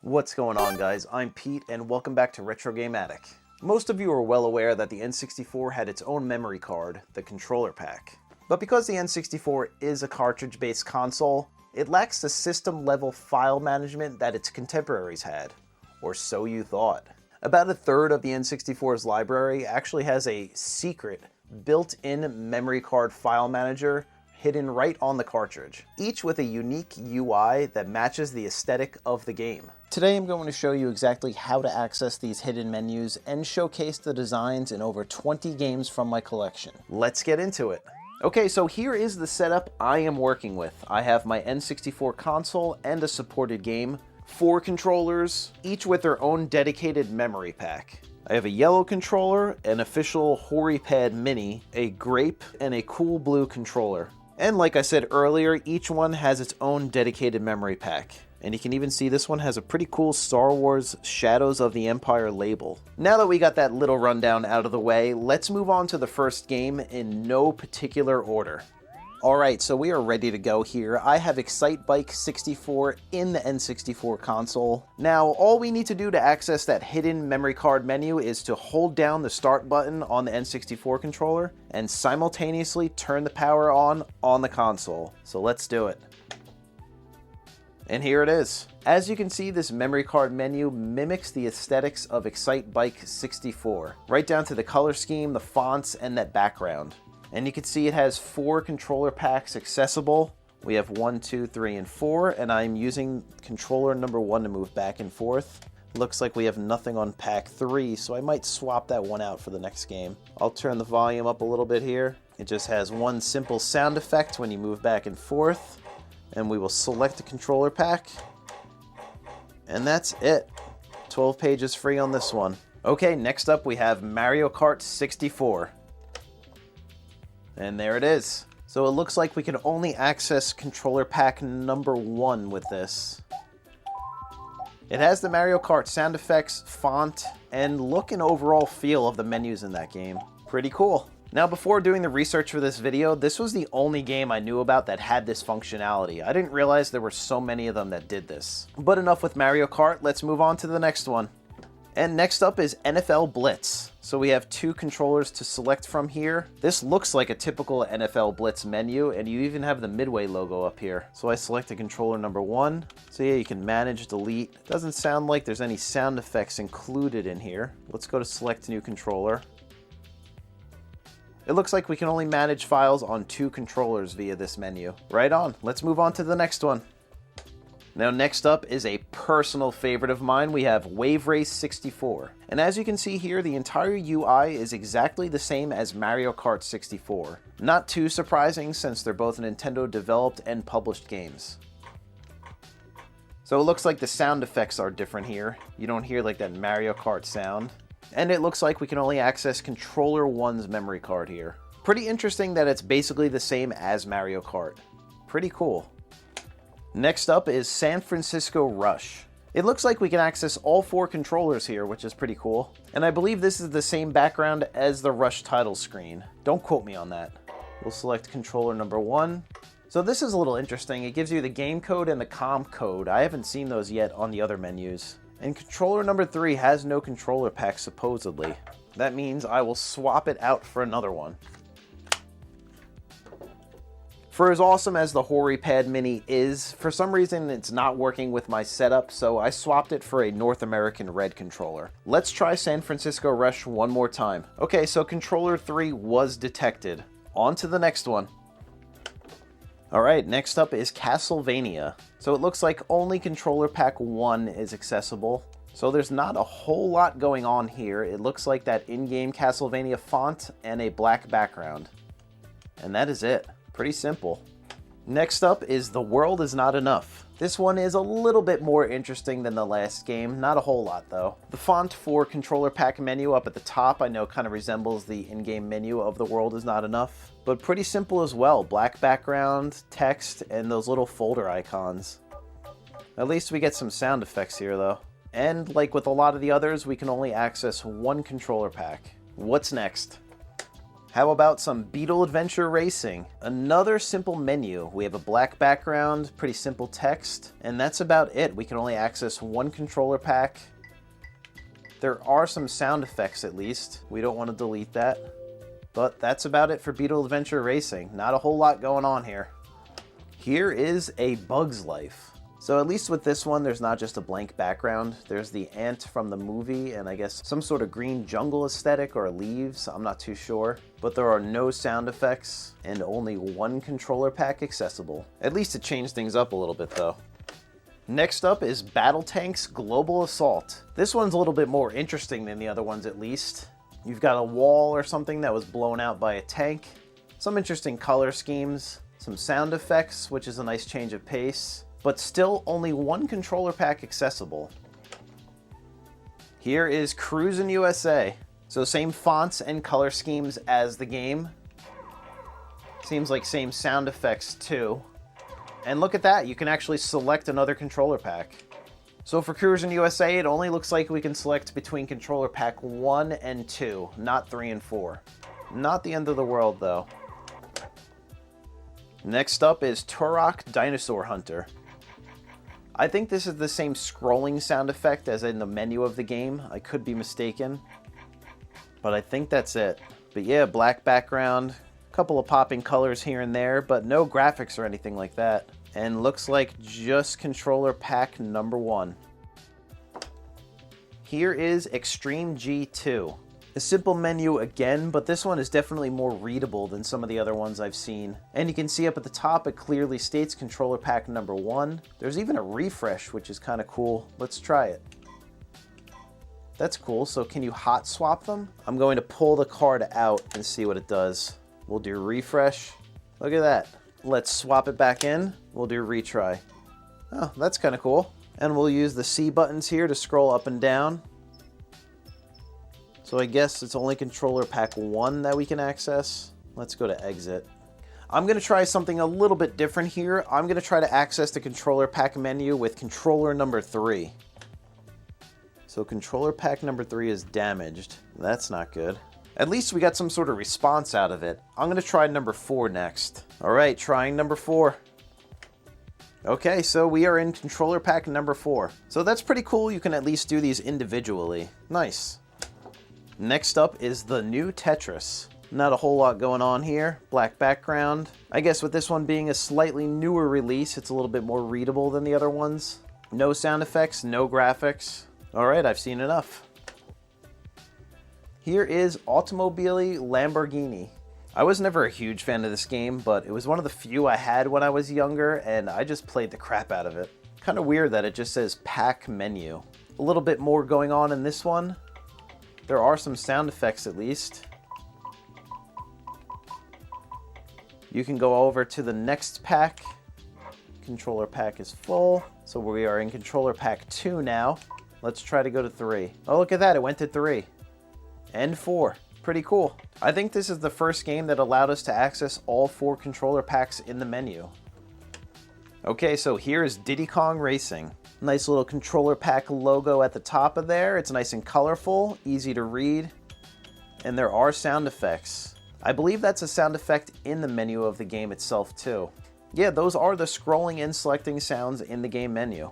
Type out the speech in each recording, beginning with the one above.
What's going on, guys? I'm Pete and welcome back to Retro Game Attic. Most of you are well aware that the N64 had its own memory card, the Controller Pak. But because the N64 is a cartridge-based console, it lacks the system-level file management that its contemporaries had. Or so you thought. About a third of the N64's library actually has a secret, built-in memory card file manager hidden right on the cartridge, each with a unique UI that matches the aesthetic of the game. Today I'm going to show you exactly how to access these hidden menus and showcase the designs in over 20 games from my collection. Let's get into it. Okay, so here is the setup I am working with. I have my N64 console and a supported game, 4 controllers, each with their own dedicated memory pack. I have a yellow controller, an official HoriPad Mini, a grape, and a cool blue controller. And like I said earlier, each one has its own dedicated memory pack. And you can even see this one has a pretty cool Star Wars Shadows of the Empire label. Now that we got that little rundown out of the way, let's move on to the first game in no particular order. Alright, so we are ready to go here. I have Excitebike 64 in the N64 console. Now, all we need to do to access that hidden memory card menu is to hold down the start button on the N64 controller and simultaneously turn the power on the console. So let's do it. And here it is. As you can see, this memory card menu mimics the aesthetics of Excitebike 64, right down to the color scheme, the fonts, and that background. And you can see it has 4 controller packs accessible. We have 1, 2, 3, and 4, and I'm using controller number 1 to move back and forth. Looks like we have nothing on pack 3, so I might swap that one out for the next game. I'll turn the volume up a little bit here. It just has one simple sound effect when you move back and forth. And we will select the controller pack. And that's it. 12 pages free on this one. Okay, next up we have Mario Kart 64. And there it is. So it looks like we can only access controller pack number 1 with this. It has the Mario Kart sound effects, font, and look and overall feel of the menus in that game. Pretty cool. Now, before doing the research for this video, this was the only game I knew about that had this functionality. I didn't realize there were so many of them that did this. But enough with Mario Kart, let's move on to the next one. And next up is NFL Blitz. So we have 2 controllers to select from here. This looks like a typical NFL Blitz menu, and you even have the Midway logo up here. So I select the controller number 1. So yeah, you can manage, delete. Doesn't sound like there's any sound effects included in here. Let's go to select new controller. It looks like we can only manage files on 2 controllers via this menu. Right on, let's move on to the next one. Now next up is a personal favorite of mine. We have Wave Race 64. And as you can see here, the entire UI is exactly the same as Mario Kart 64. Not too surprising since they're both Nintendo developed and published games. So it looks like the sound effects are different here. You don't hear like that Mario Kart sound. And it looks like we can only access controller 1's memory card here. Pretty interesting that it's basically the same as Mario Kart. Pretty cool. Next up is San Francisco Rush. It looks like we can access all 4 controllers here, which is pretty cool. And I believe this is the same background as the Rush title screen. Don't quote me on that. We'll select controller number 1. So this is a little interesting. It gives you the game code and the COM code. I haven't seen those yet on the other menus. And controller number 3 has no controller pack supposedly. That means I will swap it out for another one. For as awesome as the HoriPad Mini is, for some reason it's not working with my setup, so I swapped it for a North American red controller. Let's try San Francisco Rush one more time. Okay, so controller 3 was detected. On to the next one. Alright, next up is Castlevania. So it looks like only controller pack 1 is accessible. So there's not a whole lot going on here. It looks like that in-game Castlevania font and a black background. And that is it. Pretty simple. Next up is The World Is Not Enough. This one is a little bit more interesting than the last game, not a whole lot though. The font for controller pack menu up at the top I know kind of resembles the in-game menu of The World Is Not Enough, but pretty simple as well. Black background, text, and those little folder icons. At least we get some sound effects here though. And like with a lot of the others, we can only access 1 controller pack. What's next? How about some Beetle Adventure Racing? Another simple menu. We have a black background, pretty simple text, and that's about it. We can only access one controller pack. There are some sound effects at least. We don't want to delete that. But that's about it for Beetle Adventure Racing. Not a whole lot going on here. Here is A Bug's Life. So at least with this one, there's not just a blank background. There's the ant from the movie and I guess some sort of green jungle aesthetic or leaves. I'm not too sure. But there are no sound effects and only one controller pack accessible. At least it changed things up a little bit though. Next up is Battletanx Global Assault. This one's a little bit more interesting than the other ones at least. You've got a wall or something that was blown out by a tank. Some interesting color schemes. Some sound effects, which is a nice change of pace. But still only one controller pack accessible. Here is Cruis'n USA. So same fonts and color schemes as the game. Seems like same sound effects too. And look at that, you can actually select another controller pack. So for Cruis'n USA, it only looks like we can select between controller pack 1 and 2, not 3 and 4. Not the end of the world though. Next up is Turok Dinosaur Hunter. I think this is the same scrolling sound effect as in the menu of the game. I could be mistaken, but I think that's it. But yeah, black background, a couple of popping colors here and there, but no graphics or anything like that. And looks like just controller pack number 1. Here is Extreme G2. A simple menu again, but this one is definitely more readable than some of the other ones I've seen. And you can see up at the top, it clearly states controller pack number 1. There's even a refresh, which is kind of cool. Let's try it. That's cool. So can you hot swap them? I'm going to pull the card out and see what it does. We'll do refresh. Look at that. Let's swap it back in. We'll do retry. Oh, that's kind of cool. And we'll use the C buttons here to scroll up and down. So I guess it's only controller pack 1 that we can access. Let's go to exit. I'm going to try something a little bit different here. I'm going to try to access the controller pack menu with controller number 3. So controller pack number 3 is damaged. That's not good. At least we got some sort of response out of it. I'm going to try number 4 next. All right, trying number 4. Okay, so we are in controller pack number 4. So that's pretty cool. You can at least do these individually. Nice. Next up is the new Tetris. Not a whole lot going on here. Black background. I guess with this one being a slightly newer release, it's a little bit more readable than the other ones. No sound effects, no graphics. All right, I've seen enough. Here is Automobili Lamborghini. I was never a huge fan of this game, but it was one of the few I had when I was younger, and I just played the crap out of it. Kind of weird that it just says pack menu. A little bit more going on in this one. There are some sound effects at least. You can go over to the next pack. Controller pack is full. So we are in controller pack 2 now. Let's try to go to 3. Oh, look at that. It went to 3. And 4. Pretty cool. I think this is the first game that allowed us to access all 4 controller packs in the menu. Okay, so here's Diddy Kong Racing. Nice little controller pack logo at the top of there. It's nice and colorful, easy to read. And there are sound effects. I believe that's a sound effect in the menu of the game itself too. Yeah, those are the scrolling and selecting sounds in the game menu.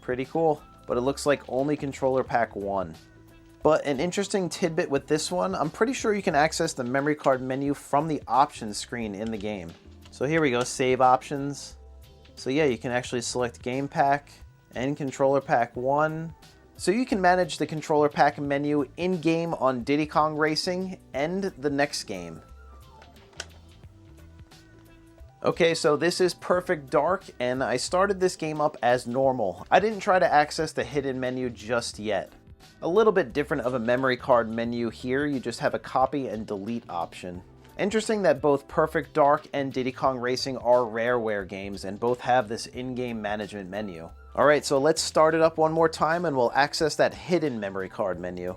Pretty cool, but it looks like only controller pack 1. But an interesting tidbit with this one, I'm pretty sure you can access the memory card menu from the options screen in the game. So here we go, save options. So yeah, you can actually select game pack and controller pack 1. So you can manage the controller pack menu in-game on Diddy Kong Racing and the next game. Okay, so this is Perfect Dark, and I started this game up as normal. I didn't try to access the hidden menu just yet. A little bit different of a memory card menu here, you just have a copy and delete option. Interesting that both Perfect Dark and Diddy Kong Racing are Rareware games and both have this in-game management menu. Alright, so let's start it up one more time and we'll access that hidden memory card menu.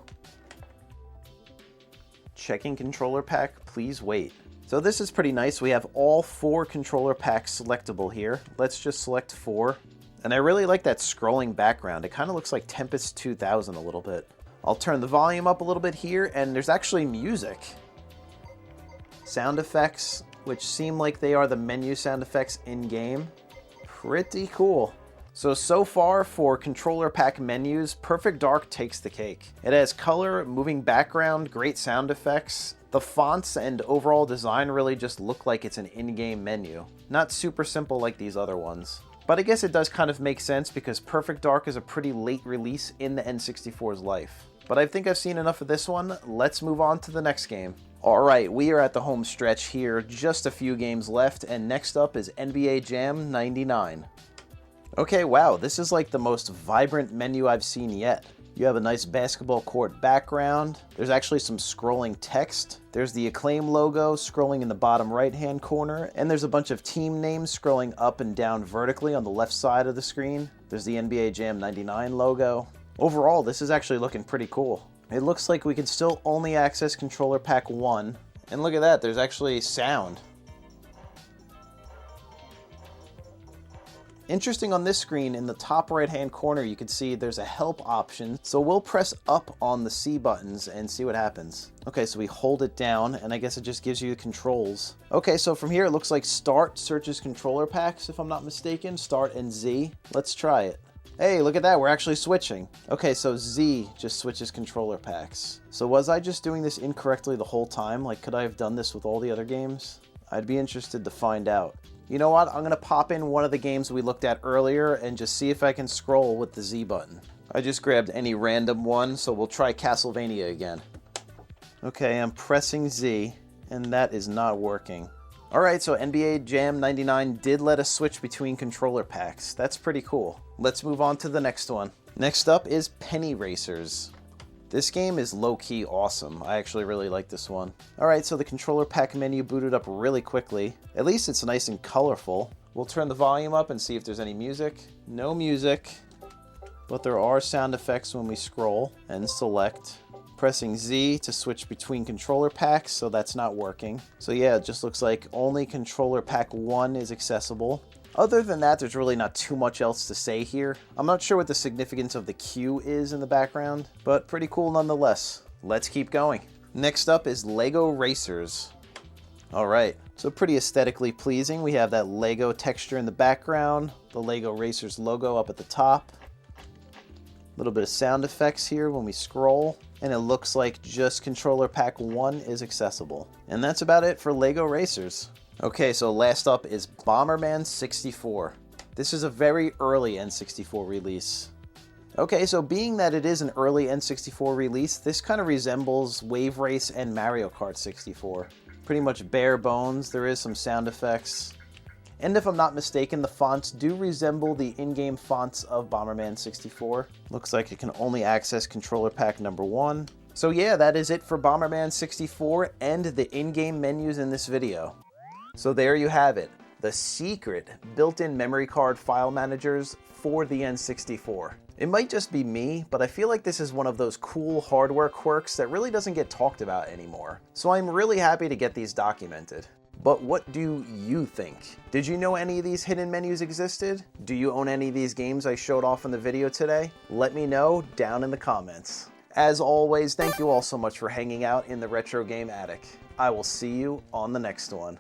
Checking controller pack, please wait. So this is pretty nice. We have all 4 controller packs selectable here. Let's just select 4. And I really like that scrolling background. It kind of looks like Tempest 2000 a little bit. I'll turn the volume up a little bit here and there's actually music. sound effects, which seem like they are the menu sound effects in-game. Pretty cool. So far for Controller Pak menus, Perfect Dark takes the cake. It has color, moving background, great sound effects. The fonts and overall design really just look like it's an in-game menu. Not super simple like these other ones. But I guess it does kind of make sense because Perfect Dark is a pretty late release in the N64's life. But I think I've seen enough of this one. Let's move on to the next game. Alright, we are at the home stretch here. Just a few games left, and next up is NBA Jam 99. Okay, wow, this is like the most vibrant menu I've seen yet. You have a nice basketball court background. There's actually some scrolling text. There's the Acclaim logo scrolling in the bottom right-hand corner, and there's a bunch of team names scrolling up and down vertically on the left side of the screen. There's the NBA Jam 99 logo. Overall, this is actually looking pretty cool. It looks like we can still only access Controller Pak 1, and look at that, there's actually sound. Interesting, on this screen, in the top right-hand corner, you can see there's a help option. So we'll press up on the C buttons and see what happens. Okay, so we hold it down, and I guess it just gives you the controls. Okay, so from here, it looks like Start searches Controller Paks, if I'm not mistaken. Start and Z. Let's try it. Hey, look at that, we're actually switching. Okay, so Z just switches Controller Paks. So was I just doing this incorrectly the whole time? Like, could I have done this with all the other games? I'd be interested to find out. You know what? I'm going to pop in one of the games we looked at earlier and just see if I can scroll with the Z button. I just grabbed any random one, so we'll try Castlevania again. Okay, I'm pressing Z, and that is not working. Alright, so NBA Jam 99 did let us switch between Controller Paks. That's pretty cool. Let's move on to the next one. Next up is Penny Racers. This game is low-key awesome. I actually really like this one. Alright, so the Controller Pak menu booted up really quickly. At least it's nice and colorful. We'll turn the volume up and see if there's any music. No music, but there are sound effects when we scroll and select. Pressing Z to switch between Controller Paks, so that's not working. So yeah, it just looks like only Controller Pak 1 is accessible. Other than that, there's really not too much else to say here. I'm not sure what the significance of the Q is in the background, but pretty cool nonetheless. Let's keep going. Next up is Lego Racers. Alright, so pretty aesthetically pleasing. We have that Lego texture in the background, the Lego Racers logo up at the top. A little bit of sound effects here when we scroll, and it looks like just Controller Pak 1 is accessible. And that's about it for Lego Racers. Okay, so last up is Bomberman 64. This is a very early N64 release. Okay, so being that it is an early N64 release, this kind of resembles Wave Race and Mario Kart 64. Pretty much bare bones. There is some sound effects. And if I'm not mistaken, the fonts do resemble the in-game fonts of Bomberman 64. Looks like it can only access Controller Pak number 1. So yeah, that is it for Bomberman 64 and the in-game menus in this video. So there you have it, the secret built-in memory card file managers for the N64. It might just be me, but I feel like this is one of those cool hardware quirks that really doesn't get talked about anymore. So I'm really happy to get these documented. But what do you think? Did you know any of these hidden menus existed? Do you own any of these games I showed off in the video today? Let me know down in the comments. As always, thank you all so much for hanging out in the Retro Game Attic. I will see you on the next one.